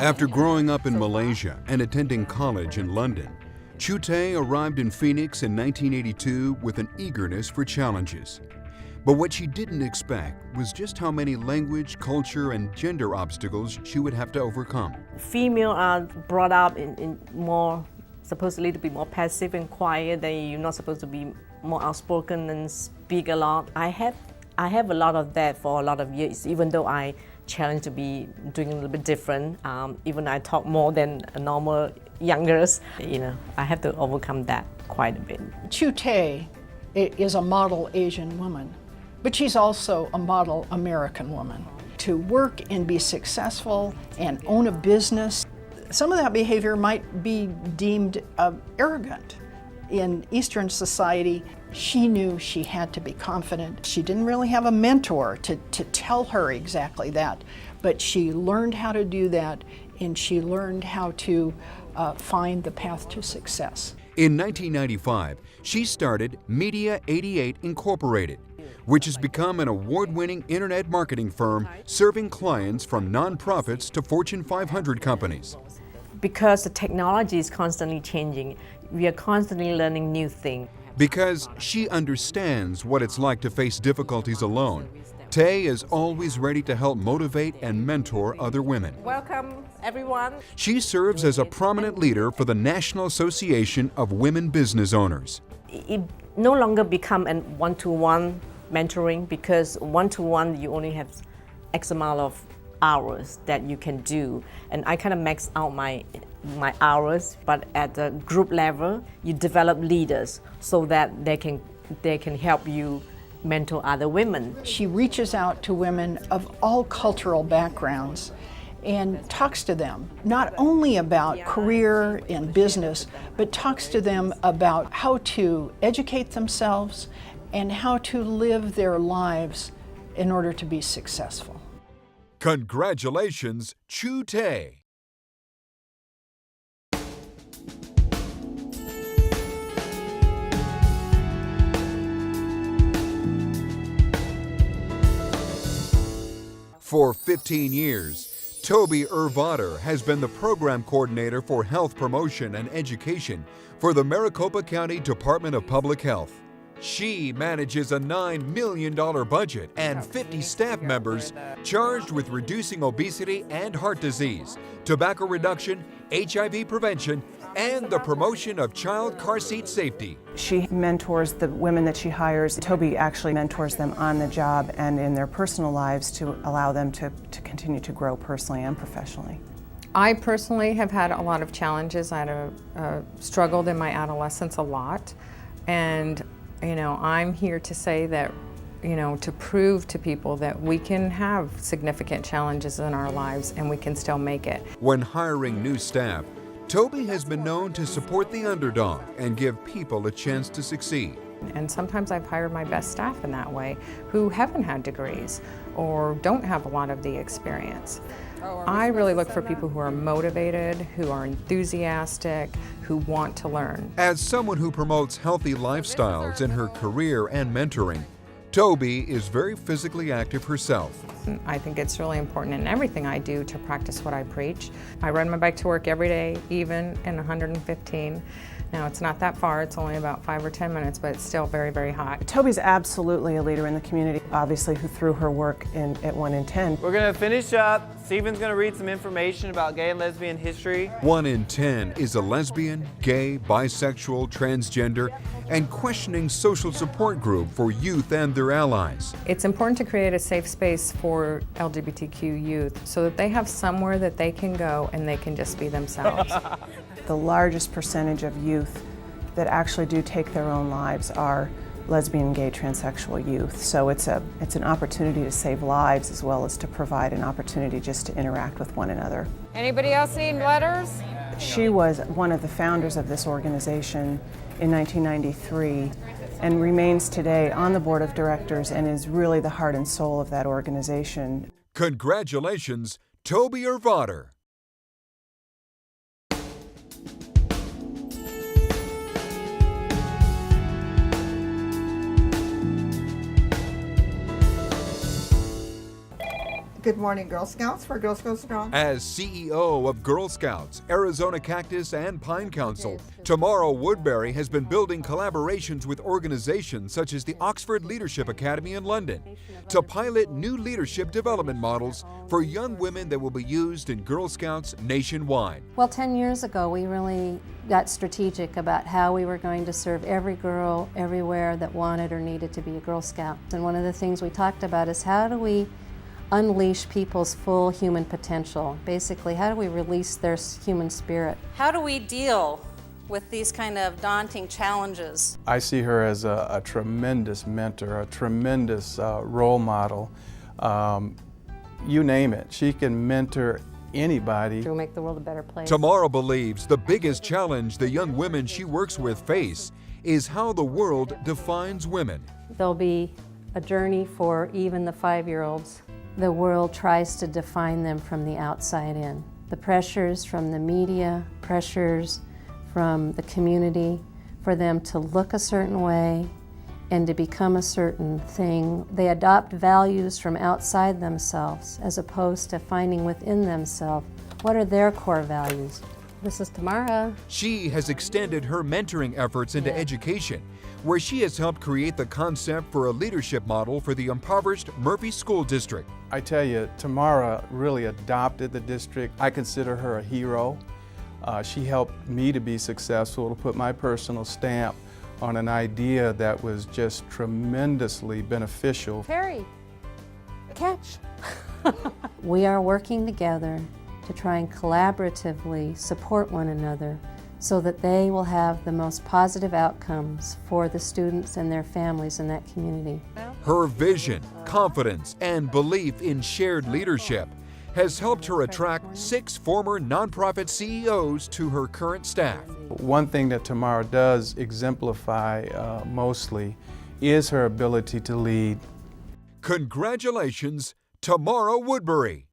After growing up in Malaysia and attending college in London, Chute arrived in Phoenix in 1982 with an eagerness for challenges. But what she didn't expect was just how many language, culture, and gender obstacles she would have to overcome. Female are brought up in more, supposedly to be more passive and quiet. You're not supposed to be more outspoken and speak a lot. I have a lot of that for a lot of years, even though I challenge to be doing a little bit different. Even I talk more than a normal youngers. I have to overcome that quite a bit. Chute is a model Asian woman, but she's also a model American woman. To work and be successful and own a business, some of that behavior might be deemed arrogant. In Eastern society, she knew she had to be confident. She didn't really have a mentor to tell her exactly that, but she learned how to do that, and she learned how to find the path to success. In 1995, she started Media 88 Incorporated, which has become an award-winning internet marketing firm serving clients from nonprofits to Fortune 500 companies. Because the technology is constantly changing, we are constantly learning new things. Because she understands what it's like to face difficulties alone, Tay is always ready to help motivate and mentor other women. Welcome, everyone. She serves as a prominent leader for the National Association of Women Business Owners. It no longer become a one-to-one mentoring, because one-to-one you only have X amount of hours that you can do, and I kind of max out my hours. But at the group level, you develop leaders so that they can help you mentor other women. She reaches out to women of all cultural backgrounds and talks to them not only about career and business, but talks to them about how to educate themselves and how to live their lives in order to be successful. Congratulations, Chute! For 15 years, Toby Urvater has been the program coordinator for health promotion and education for the Maricopa County Department of Public Health. She manages a $9 million budget and 50 staff members charged with reducing obesity and heart disease, tobacco reduction, HIV prevention, and the promotion of child car seat safety. She mentors the women that she hires. Toby actually mentors them on the job and in their personal lives to allow them to continue to grow personally and professionally. I personally have had a lot of challenges. I had struggled in my adolescence a lot, and I'm here to say that, to prove to people that we can have significant challenges in our lives and we can still make it. When hiring new staff, Toby has been known to support the underdog and give people a chance to succeed. And sometimes I've hired my best staff in that way, who haven't had degrees or don't have a lot of the experience. I really look for people who are motivated, who are enthusiastic, who want to learn. As someone who promotes healthy lifestyles in her career and mentoring, Toby is very physically active herself. I think it's really important in everything I do to practice what I preach. I ride my bike to work every day, even in 115. Now, it's not that far, it's only about 5 or 10 minutes, but it's still very, very hot. Toby's absolutely a leader in the community, obviously, who through her work at 1 in 10. We're going to finish up. Stephen's going to read some information about gay and lesbian history. 1 in 10 is a lesbian, gay, bisexual, transgender, and questioning social support group for youth and their allies. It's important to create a safe space for LGBTQ youth so that they have somewhere that they can go and they can just be themselves. The largest percentage of youth that actually do take their own lives are lesbian, gay, transsexual youth. So it's an opportunity to save lives as well as to provide an opportunity just to interact with one another. Anybody else need letters? She was one of the founders of this organization in 1993 and remains today on the board of directors and is really the heart and soul of that organization. Congratulations, Toby Urvater. Good morning, Girl Scouts for Girls Go Strong. As CEO of Girl Scouts, Arizona Cactus and Pine Council, Tamara Woodbury has been building collaborations with organizations such as the Oxford Leadership Academy in London to pilot new leadership development models for young women that will be used in Girl Scouts nationwide. Well, 10 years ago, we really got strategic about how we were going to serve every girl everywhere that wanted or needed to be a Girl Scout. And one of the things we talked about is how do we unleash people's full human potential? Basically, how do we release their human spirit? How do we deal with these kind of daunting challenges? I see her as a tremendous mentor, a tremendous role model. You name it, she can mentor anybody. To make the world a better place. Tamara believes the biggest challenge the young women she works with face is how the world defines women. There'll be a journey for even the 5-year-olds. The world tries to define them from the outside in. The pressures from the media, pressures from the community for them to look a certain way and to become a certain thing. They adopt values from outside themselves as opposed to finding within themselves what are their core values. This is Tamara. She has extended her mentoring efforts into education, where she has helped create the concept for a leadership model for the impoverished Murphy School District. I tell you, Tamara really adopted the district. I consider her a hero. She helped me to be successful, to put my personal stamp on an idea that was just tremendously beneficial. Perry, catch. We are working together to try and collaboratively support one another so that they will have the most positive outcomes for the students and their families in that community. Her vision, confidence, and belief in shared leadership has helped her attract 6 former nonprofit CEOs to her current staff. One thing that Tamara does exemplify mostly is her ability to lead. Congratulations, Tamara Woodbury.